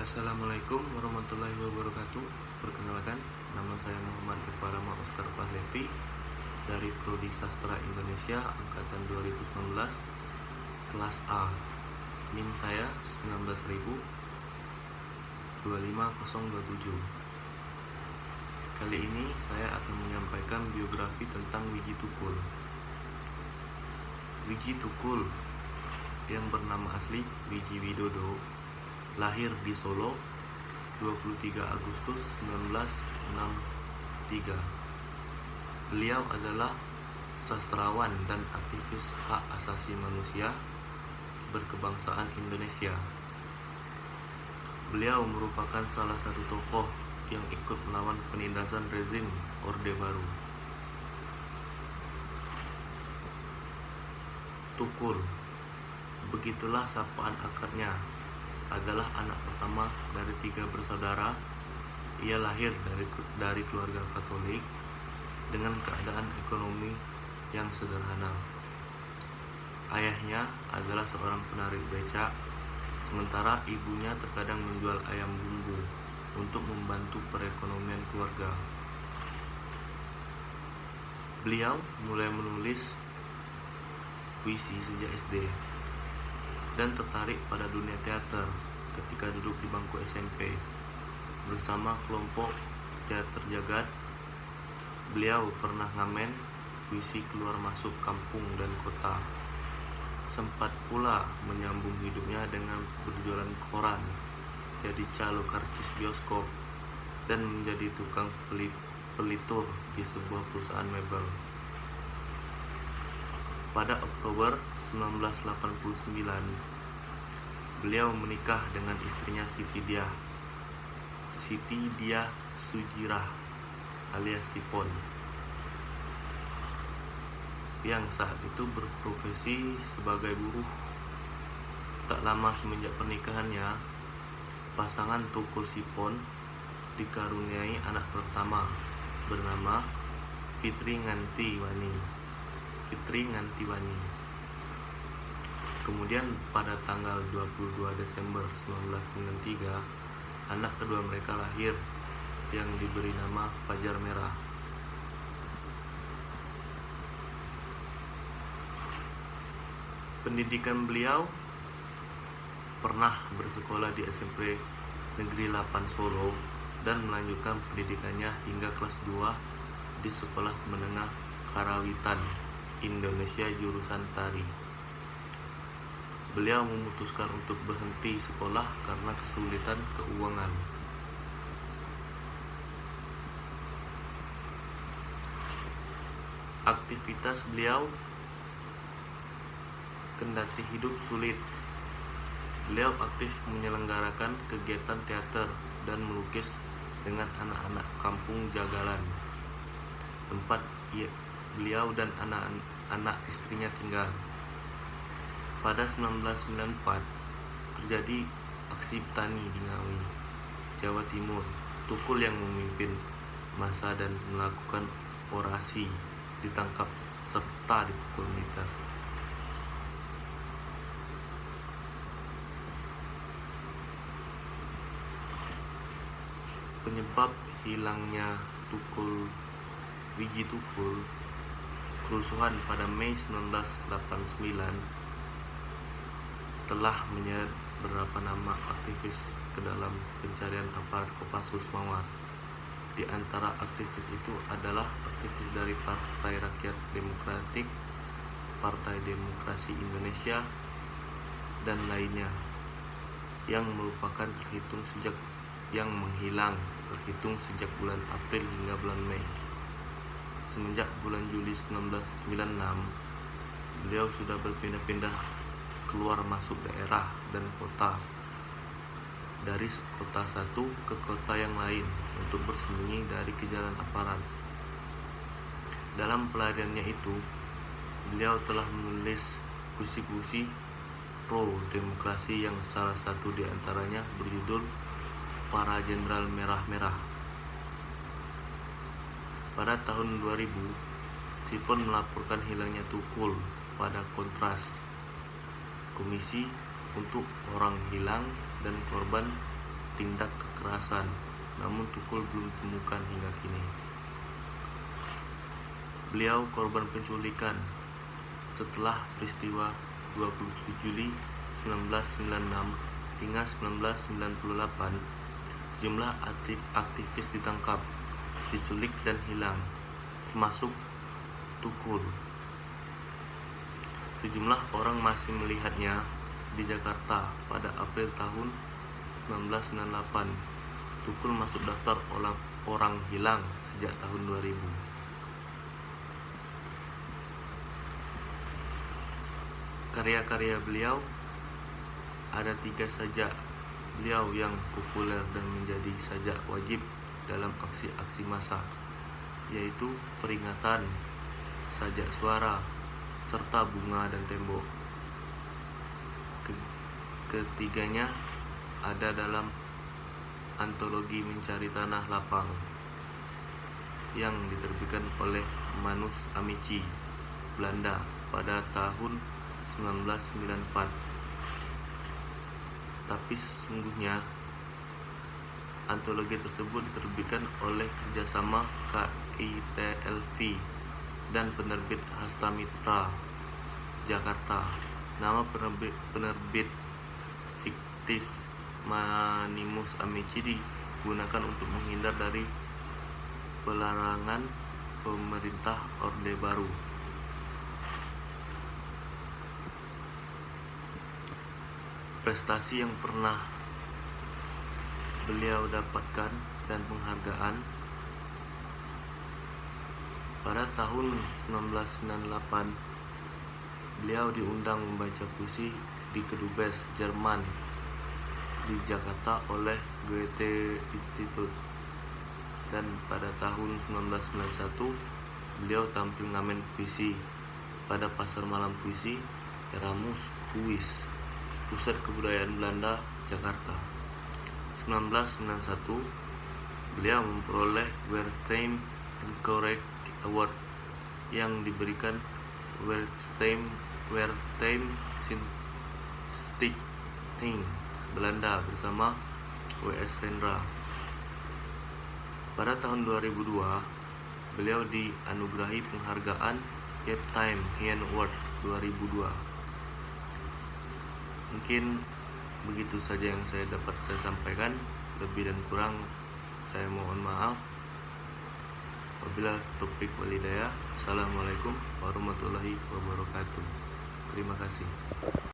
Assalamualaikum warahmatullahi wabarakatuh. Perkenalkan, nama saya Muhammad Irfarama Oscar Pahlevi dari Prodi Sastra Indonesia angkatan 2019 kelas A. NIM saya 19000-25027. Kali ini saya akan menyampaikan biografi tentang Wiji Tukul. Wiji Tukul yang bernama asli Wiji Widodo lahir di Solo 23 Agustus 1963. Beliau adalah sastrawan dan aktivis hak asasi manusia berkebangsaan Indonesia. Beliau merupakan salah satu tokoh yang ikut melawan penindasan rezim Orde Baru. Tukul, begitulah sapaan akarnya, adalah anak pertama dari 3 bersaudara. Ia lahir dari keluarga Katolik dengan keadaan ekonomi yang sederhana. Ayahnya adalah seorang penarik becak, sementara ibunya terkadang menjual ayam bumbu untuk membantu perekonomian keluarga. Beliau mulai menulis puisi sejak SD dan tertarik pada dunia teater ketika duduk di bangku SMP. Bersama kelompok teater Jagat, beliau pernah ngamen puisi keluar masuk kampung dan kota. Sempat pula menyambung hidupnya dengan berjualan koran, jadi calo karcis bioskop, dan menjadi tukang pelitur di sebuah perusahaan mebel. Pada Oktober 1989, beliau menikah dengan istrinya Siti Diah Sujirah alias Sipon, yang saat itu berprofesi sebagai buruh. Tak lama semenjak pernikahannya, pasangan Tukul Sipon dikaruniai anak pertama bernama Fitri Ngantiwani. Kemudian pada tanggal 22 Desember 1993, anak kedua mereka lahir yang diberi nama Fajar Merah. Pendidikan beliau pernah bersekolah di SMP Negeri 8 Solo dan melanjutkan pendidikannya hingga kelas 2 di Sekolah Menengah Karawitan Indonesia jurusan Tari. Beliau memutuskan untuk berhenti sekolah karena kesulitan keuangan. Aktivitas beliau kendati hidup sulit. Beliau aktif menyelenggarakan kegiatan teater dan melukis dengan anak-anak kampung Jagalan, tempat beliau dan anak istrinya tinggal. Pada 1994 terjadi aksi petani di Ngawi, Jawa Timur. Tukul yang memimpin massa dan melakukan orasi ditangkap serta dipukul militer. Penyebab hilangnya Wiji Tukul, kerusuhan pada Mei 1989 telah menyeret beberapa nama aktivis ke dalam pencarian aparat Kopassus Mawar. Di antara aktivis itu adalah aktivis dari Partai Rakyat Demokratik, Partai Demokrasi Indonesia, dan lainnya yang menghilang terhitung sejak bulan April hingga bulan Mei. Semenjak bulan Juli 1996, beliau sudah berpindah-pindah keluar masuk daerah dan kota, dari kota satu ke kota yang lain untuk bersembunyi dari kejaran aparat. Dalam pelariannya itu, beliau telah menulis puisi-puisi pro demokrasi yang salah satu di antaranya berjudul Para Jenderal Merah-Merah. Pada tahun 2000, Sipon melaporkan hilangnya Tukul pada Kontras, Komisi untuk Orang Hilang dan Korban tindak kekerasan, namun Tukul belum ditemukan hingga kini. Beliau korban penculikan setelah peristiwa 27 Juli 1996 hingga 1998. Sejumlah aktivis ditangkap, diculik dan hilang, termasuk Tukul. Sejumlah orang masih melihatnya di Jakarta. Pada April tahun 1998, Tukul masuk daftar orang hilang sejak tahun 2000. Karya-karya beliau ada 3 sajak beliau yang populer dan menjadi sajak wajib dalam aksi-aksi massa, yaitu Peringatan, Sajak Suara, serta Bunga dan Tembok. Ketiganya ada dalam antologi Mencari Tanah Lapang yang diterbitkan oleh Manus Amici, Belanda pada tahun 1994. Tapi sesungguhnya antologi tersebut diterbitkan oleh kerjasama KITLV dan penerbit Hasta Mitra Jakarta. Nama penerbit fiktif Manus Amici digunakan untuk menghindar dari pelarangan pemerintah Orde Baru. Prestasi yang pernah beliau dapatkan dan penghargaan: pada tahun 1998 beliau diundang membaca puisi di Kedubes Jerman di Jakarta oleh Goethe Institut, dan pada tahun 1991 beliau tampil ngamen puisi pada Pasar Malam Puisi Erasmus Huis, Pusat Kebudayaan Belanda, Jakarta. 1991 beliau memperoleh Wertheim Correct Award yang diberikan Wertheim Stichting Belanda bersama W.S. Rendra. Pada tahun 2002 beliau dianugerahi penghargaan Cape Time Hien Award 2002. Mungkin begitu saja yang dapat saya sampaikan. Lebih dan kurang saya mohon maaf. Wabillahi taufiq wal hidayah. Assalamualaikum warahmatullahi wabarakatuh. Terima kasih.